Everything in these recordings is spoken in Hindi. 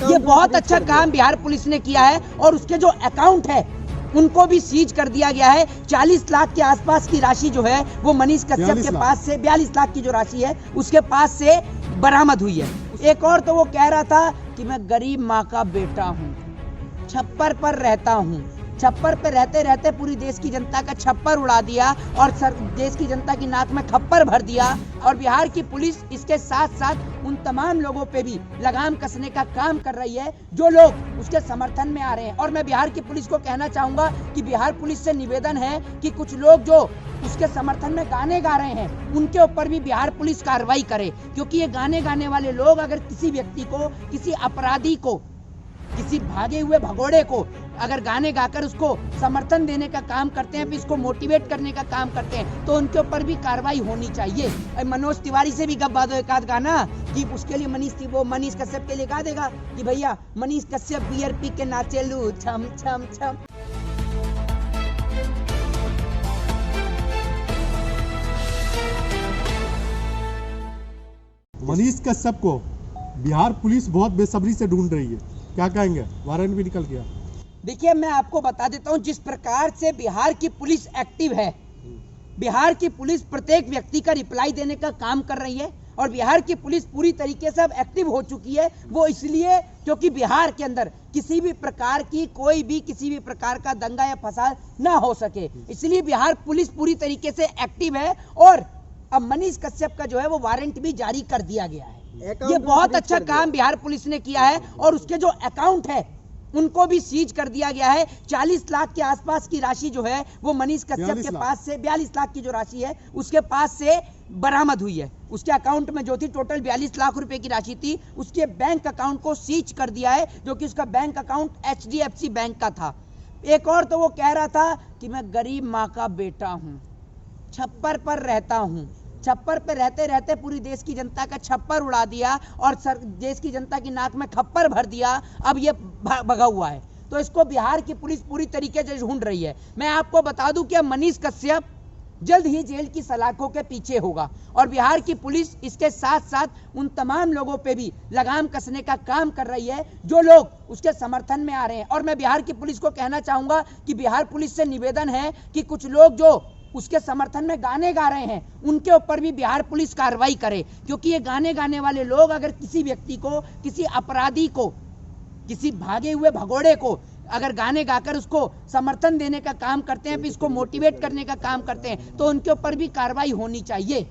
ये बहुत अच्छा काम बिहार पुलिस ने किया है और उसके जो अकाउंट है उनको भी सीज कर दिया गया है। 40 लाख के आसपास की राशि जो है वो मनीष कश्यप के पास से 42 लाख की जो राशि है उसके पास से बरामद हुई है। एक और तो वो कह रहा था कि मैं गरीब माँ का बेटा हूँ, छप्पर पर रहता हूँ। छप्पर पे रहते रहते पूरी देश की जनता का छप्पर उड़ा दिया और देश की जनता की नाक में खप्पर भर दिया। और बिहार की पुलिस इसके साथ साथ उन तमाम लोगों पे भी लगाम कसने का काम कर रही है जो लोग उसके समर्थन में आ रहे हैं। और मैं बिहार की पुलिस को कहना चाहूंगा कि बिहार पुलिस से निवेदन है कि कुछ लोग जो उसके समर्थन में गाने गा रहे हैं उनके ऊपर भी बिहार पुलिस कार्रवाई करे, क्योंकि ये गाने गाने वाले लोग अगर किसी व्यक्ति को, किसी अपराधी को, किसी भागे हुए भगोड़े को अगर गाने गाकर उसको समर्थन देने का काम करते हैं, फिर इसको मोटिवेट करने का काम करते हैं, तो उनके ऊपर भी कार्रवाई होनी चाहिए। मनोज तिवारी से भी गप्पा दो एक आध गाना कि उसके लिए मनीष कश्यप के लिए गा देगा कि भैया मनीष कश्यप बियर पी के नाचेलू छम छम छम। मनीष कश्यप को बिहार पुलिस बहुत बेसब्री से ढूंढ रही है, क्या कहेंगे? वारंट भी निकल गया। देखिए, मैं आपको बता देता हूं, जिस प्रकार से बिहार की पुलिस एक्टिव है, बिहार की पुलिस प्रत्येक व्यक्ति का रिप्लाई देने का काम कर रही है और बिहार की पुलिस पूरी तरीके से अब एक्टिव हो चुकी है। वो इसलिए क्योंकि बिहार के अंदर किसी भी प्रकार की कोई भी किसी भी प्रकार का दंगा या फसाद ना हो सके, इसलिए बिहार पुलिस पूरी तरीके से एक्टिव है। और अब मनीष कश्यप का जो है वो वारंट भी जारी कर दिया गया है। ये बहुत अच्छा काम बिहार पुलिस ने किया है और उसके जो अकाउंट है उनको भी सीज कर दिया गया है। 40 लाख के आसपास की राशि जो है वो मनीष कश्यप के पास से 42 लाख की जो राशि है उसके पास से बरामद हुई है। उसके अकाउंट में जो थी टोटल 42 लाख रुपए की राशि थी, उसके बैंक अकाउंट को सीज कर दिया है, जो कि उसका बैंक अकाउंट HDFC बैंक का था। एक और तो वो कह रहा था कि मैं गरीब माँ का बेटा हूँ, छप्पर पर रहता हूँ। छप्पर पे रहते रहते पूरी देश की जनता का छप्पर उड़ा दिया और देश की जनता की नाक में खप्पर भर दिया। अब ये भगा हुआ है, तो इसको बिहार की पुलिस पूरी तरीके से ढूंढ रही है। मैं आपको बता दूं कि मनीष कश्यप जल्द ही जेल की सलाखों के पीछे होगा और बिहार की पुलिस इसके साथ साथ उन तमाम लोगों पे भी लगाम कसने का काम कर रही है जो लोग उसके समर्थन में आ रहे हैं। और मैं बिहार की पुलिस को कहना चाहूंगा कि बिहार पुलिस से निवेदन है कि कुछ लोग जो उसके समर्थन में गाने गा रहे हैं उनके ऊपर भी बिहार पुलिस कार्रवाई करे, क्योंकि ये गाने गाने वाले लोग अगर किसी व्यक्ति को, किसी अपराधी को, किसी भागे हुए भगोड़े को अगर गाने गाकर उसको समर्थन देने का काम करते हैं, फिर इसको मोटिवेट करने का काम करते हैं, तो उनके ऊपर भी कार्रवाई होनी चाहिए।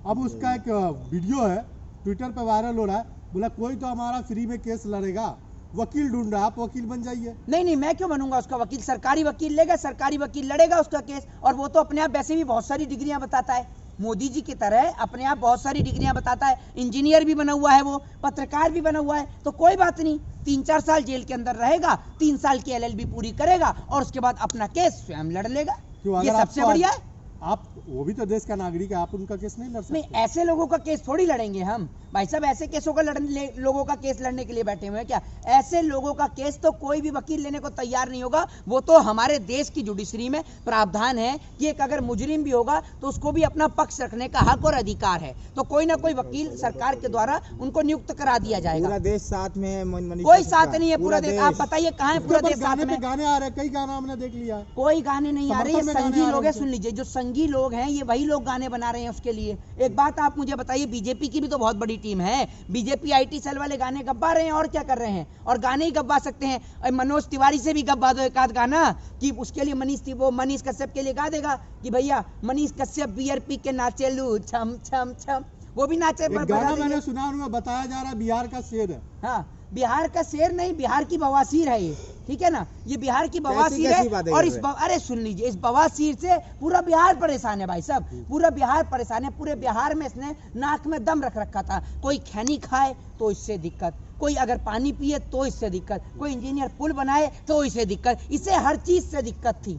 अब उसका एक वीडियो है ट्विटर पर वायरल हो रहा है, बोला कोई तो हमारा फ्री में केस लड़ेगा, वकील ढूंढ रहा है, आप वकील बन जाइए। नहीं, मैं क्यों बनूंगा उसका वकील? सरकारी वकील लेगा, सरकारी वकील लड़ेगा उसका केस। और वो तो अपने आप वैसे भी बहुत सारी डिग्रियां बताता है, मोदी जी की तरह अपने आप बहुत सारी डिग्रियां बताता है। इंजीनियर भी बना हुआ है, वो पत्रकार भी बना हुआ है, तो कोई बात नहीं, 3-4 साल जेल के अंदर रहेगा, 3 साल की LLB पूरी करेगा और उसके बाद अपना केस स्वयं लड़ लेगा। ये सबसे बढ़िया है। आप वो भी तो देश का नागरिक है, आप उनका केस नहीं लड़ सकते? नहीं, ऐसे लोगों का केस थोड़ी लड़ेंगे हम भाई साहब। ऐसे केसों का लोगों का केस लड़ने के लिए बैठे हुए हैं क्या? ऐसे लोगों का केस तो कोई भी वकील लेने को तैयार नहीं होगा। वो तो हमारे देश की जुडिशरी में प्रावधान है कि एक अगर मुजरिम भी होगा तो उसको भी अपना पक्ष रखने का हक और अधिकार है, तो कोई ना कोई वकील सरकार के द्वारा उनको नियुक्त करा दिया जाएगा। पूरा देश साथ में है? कोई साथ नहीं है पूरा देश। आप बताइए कहाँ है पूरा देश साथ में? गाने आ रहे हैं, कई गाना हमने देख लिया। कोई गाने नहीं आ रहे, ये संघी लोग हैं। सुन लीजिए, जो संघी लोग हैं ये वही लोग गाने बना रहे हैं उसके लिए। एक बात आप मुझे बताइए, बीजेपी की भी तो बहुत बड़ी टीम है, बीजेपी IT सेल वाले गाने गब्बा रहे हैं और क्या कर रहे हैं? और गाने ही गब्बा सकते हैं। मनोज तिवारी से भी गब्बा दो एक आध गाना कि उसके लिए मनीष कश्यप के लिए गा देगा कि भैया मनीष कश्यप बियर पी के नाचेलू छम छम छम। वो भी नाचे। गाना मैंने सुना, उनमें बताया जा रहा है बिहार का शेर है। हाँ, बिहार का शेर नहीं, बिहार की बवासीर है ये, ठीक है ना? ये बिहार की बवासीर है। और अरे सुन लीजिए, इस बवासीर से पूरा बिहार परेशान है भाई साहब, पूरा बिहार परेशान है। पूरे बिहार में इसने नाक में दम रख रखा था। कोई खैनी खाए तो इससे दिक्कत, कोई अगर पानी पिए तो इससे दिक्कत, कोई इंजीनियर पुल बनाए तो इससे दिक्कत, इसे हर चीज से दिक्कत थी।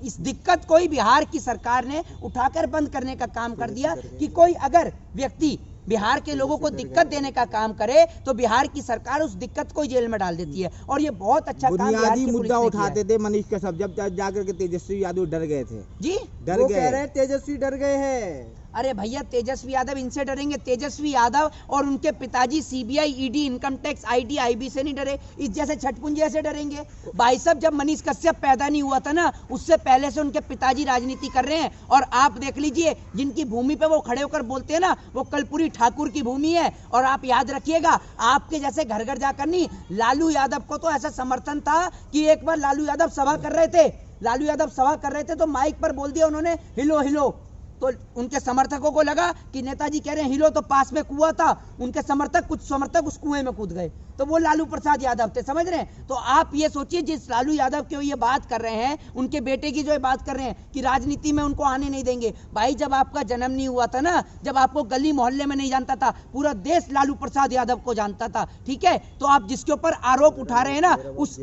इस दिक्कत को ही बिहार की सरकार ने उठाकर बंद करने का काम कर दिया कि कोई अगर व्यक्ति बिहार के लोगों को दिक्कत देने का काम करे तो बिहार की सरकार उस दिक्कत को जेल में डाल देती है। और ये बहुत अच्छा काम बुनियादी मुद्दा उठाते थे मनीष कश्यप, जब जाकर के तेजस्वी यादव डर गए थे। जी, डर गए, कह रहे हैं तेजस्वी डर गए हैं। अरे भैया तेजस्वी यादव इनसे डरेंगे? तेजस्वी यादव और उनके पिताजी CBI, ED, income tax, IT, IB से नहीं डरे, इस जैसे छठपुंजिया से डरेंगे? भाई साहब, जब मनीष कश्यप पैदा नहीं हुआ था ना, उससे पहले से उनके पिताजी राजनीति कर रहे हैं। और आप देख लीजिए, जिनकी भूमि पे वो खड़े होकर बोलते हैं ना, वो कर्पूरी ठाकुर की भूमि है। और आप याद रखिएगा, आपके जैसे घर घर जाकर नहीं, लालू यादव को तो ऐसा समर्थन था कि एक बार लालू यादव सभा कर रहे थे तो माइक पर बोल दिया उन्होंने, हिलो हिलो। तो उनके समर्थकों को लगा कि नेताजी कह रहे हैं हिलो, तो पास में कुआं था, उनके कुछ समर्थक उस कुएं में कूद गए, तो वो लालू प्रसाद यादव थे, समझ रहे हैं? तो आप ये सोचिए, जिस लालू यादव की ये बात कर रहे हैं, उनके बेटे की जो ये बात कर रहे हैं कि राजनीति में उनको आने नहीं देंगे। भाई, जब आपका जन्म नहीं हुआ था ना, जब आपको गली मोहल्ले में नहीं जानता था, पूरा देश लालू प्रसाद यादव को जानता था, ठीक है? तो आप जिसके ऊपर आरोप उठा रहे हैं ना, उस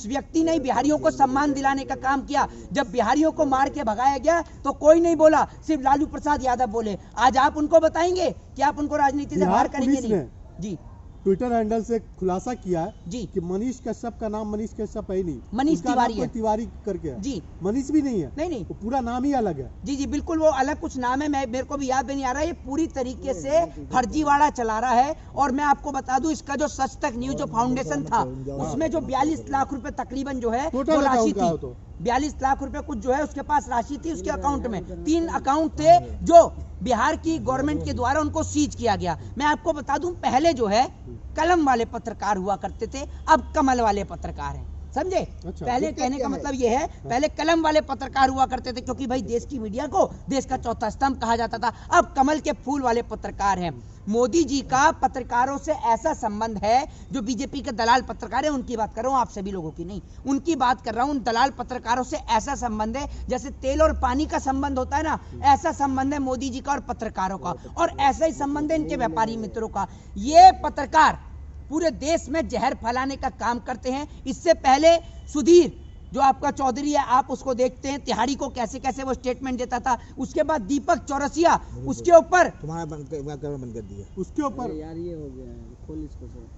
व्यक्ति ने बिहारियों को सम्मान दिलाने का काम किया। जब बिहारियों को मार के भगाया गया तो कोई नहीं बोला, सिर्फ लालू प्रसाद यादव बोले। आज आप उनको बताएंगे कि आप उनको राजनीति से बाहर करेंगे? नहीं जी। ट्विटर हैंडल से खुलासा किया है जी कि मनीष कश्यप का नाम मनीष कश्यप है ही नहीं, मनीष तिवारी है। तिवारी करके है जी, मनीष भी नहीं है। नहीं, वो पूरा नाम ही अलग है। जी जी बिल्कुल, वो अलग कुछ नाम है, मेरे को भी याद नहीं आ रहा है। ये पूरी तरीके से फर्जीवाड़ा चला रहा है। और मैं आपको बता दूं, इसका जो सच तक न्यूज जो फाउंडेशन था, उसमें जो 42 लाख रुपए तकरीबन जो है वो राशि थी, 42 लाख रुपए कुछ जो है उसके पास राशि थी उसके अकाउंट में। 3 अकाउंट थे जो बिहार की गवर्नमेंट के द्वारा उनको सीज किया गया। मैं आपको बता दूं, पहले जो है कलम वाले पत्रकार हुआ करते थे, अब कमल वाले पत्रकार हैं, समझे? अच्छा, पहले कहने का मतलब ये है, पहले कलम वाले पत्रकार हुआ करते थे, क्योंकि भाई देश की मीडिया को देश का चौथा स्तंभ कहा जाता था। अब कमल के फूल वाले पत्रकार हैं। मोदी जी का पत्रकारों से ऐसा संबंध है, जो बीजेपी के दलाल पत्रकार हैं, उनकी बात कर रहा हूं, आप सभी लोगों की नहीं, उनकी बात कर रहा हूं। उन दलाल पत्रकारों से ऐसा संबंध है जैसे तेल और पानी का संबंध होता है ना, ऐसा संबंध है मोदी जी का और पत्रकारों का। और ऐसा ही संबंध है इनके व्यापारी मित्रों का। ये पत्रकार पूरे देश में जहर फैलाने का काम करते हैं। इससे पहले सुधीर जो आपका चौधरी है, आप उसको देखते हैं तिहाड़ी को कैसे कैसे वो स्टेटमेंट देता था। उसके बाद दीपक चौरसिया, उसके ऊपर तुम्हारा बंद कर दिया, उसके ऊपर यार ये हो गया है, खोल इसको सर।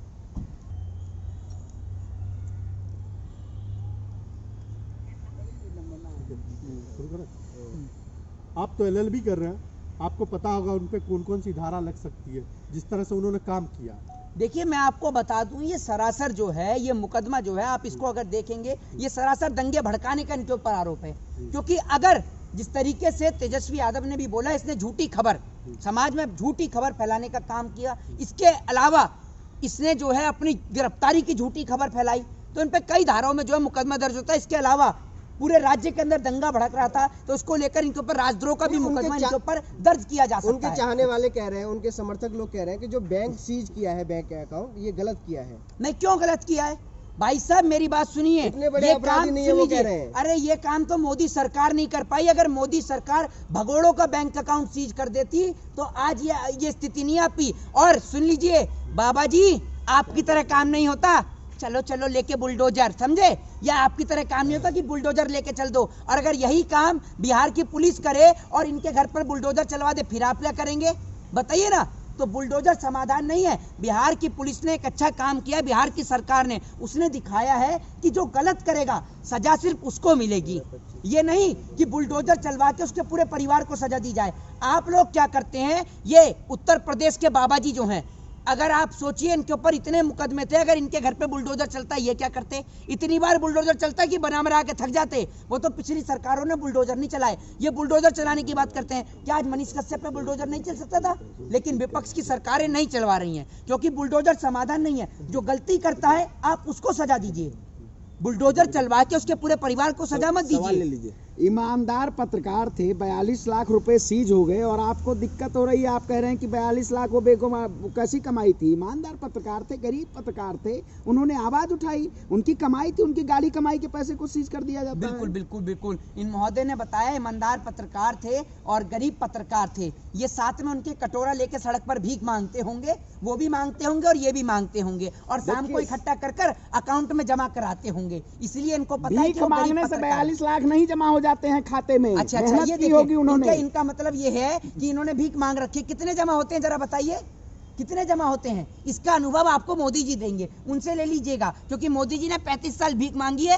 आप तो एलएलबी कर रहे हैं, आपको पता होगा उन पे कौन कौन सी धारा लग सकती है, जिस तरह से उन्होंने काम किया। देखिए, मैं आपको बता दूं, ये सरासर जो है, ये मुकदमा जो है, आप इसको अगर देखेंगे, ये सरासर दंगे भड़काने का इनके ऊपर आरोप है। क्योंकि अगर जिस तरीके से तेजस्वी यादव ने भी बोला, इसने झूठी खबर, समाज में झूठी खबर फैलाने का काम किया। इसके अलावा इसने जो है अपनी गिरफ्तारी की झूठी खबर फैलाई, तो इन पे कई धाराओं में जो है मुकदमा दर्ज होता है। इसके अलावा पूरे राज्य के अंदर दंगा भड़क रहा था, तो उसको लेकर इनके ऊपर राजद्रोह का भी मुकदमा इनके ऊपर दर्ज किया जा सकता है। उनके चाहने वाले कह रहे हैं, उनके समर्थक लोग कह रहे हैं कि जो बैंक सीज किया है, बैंक के अकाउंट, ये गलत किया है। नहीं, क्यों गलत किया है? भाई साहब, मेरी बात सुनिए, इतने बड़े ये अपराधी काम नहीं है वो कह रहे हैं। अरे ये काम तो मोदी सरकार नहीं कर पाई। अगर मोदी सरकार भगोड़ों का बैंक अकाउंट सीज कर देती तो आज ये स्थिति नहीं आती। और सुन लीजिए बाबा जी, आपकी तरह काम नहीं होता, चलो चलो लेके बुलडोजर, समझे? या आपकी तरह काम नहीं होता कि बुलडोजर लेके चल दो। और अगर यही काम बिहार की पुलिस करे और इनके घर पर बुलडोजर चलवा दे, फिर आप क्या करेंगे? बताइए ना। तो बुलडोजर समाधान नहीं है। बिहार की पुलिस ने एक अच्छा काम किया, बिहार की सरकार ने, उसने दिखाया है कि जो गलत करेगा सजा सिर्फ उसको मिलेगी, ये नहीं कि बुलडोजर चलवा के उसके पूरे परिवार को सजा दी जाए। आप लोग क्या करते हैं, ये उत्तर प्रदेश के बाबा जी जो हैं, अगर आप सोचिए इनके ऊपर इतने मुकदमे थे, अगर इनके घर पे बुलडोजर चलता, ये क्या करते? इतनी बार बुलडोजर चलता कि बना मरा के थक जाते। वो तो पिछली सरकारों ने बुलडोजर नहीं चलाए, ये बुलडोजर चलाने की बात करते हैं। क्या आज मनीष कश्यप पे बुलडोजर नहीं चल सकता था? लेकिन विपक्ष की सरकारें नहीं चलवा रही हैं, क्योंकि बुलडोजर समाधान नहीं है। जो गलती करता है आप उसको सजा दीजिए, बुलडोजर चलवा के उसके पूरे परिवार को सजा मत दीजिए। ईमानदार पत्रकार थे, 42 लाख रुपए सीज हो गए और आपको दिक्कत हो रही है। आप कह रहे हैं कि 42 लाख वो कैसी कमाई थी? ईमानदार पत्रकार थे, गरीब पत्रकार थे, उन्होंने आवाज उठाई, उनकी कमाई थी, उनकी गाड़ी कमाई के पैसे को सीज कर दिया जाता बिल्कुल है। बिल्कुल बिल्कुल। इन महोदय ने बताया ईमानदार पत्रकार थे और गरीब पत्रकार थे, ये साथ में उनके कटोरा लेके सड़क पर भीख मांगते होंगे, वो भी मांगते होंगे और ये भी मांगते होंगे, और शाम को इकट्ठा कर कर अकाउंट में जमा कराते होंगे। इसलिए इनको पता है कि वो गरीब मांगने से पत्रकार 42 लाख नहीं जमा हो जाते हैं खाते में। अच्छा, मेहनत ये की होगी देखिए, उन्होंने। इनका मतलब ये है कि इन्होंने भीख मांग रखी है। कितने जमा होते हैं जरा बताइए, कितने जमा होते हैं? इसका अनुभव आपको मोदी जी देंगे, उनसे ले लीजिएगा, क्योंकि मोदी जी ने 35 साल भीख मांगी है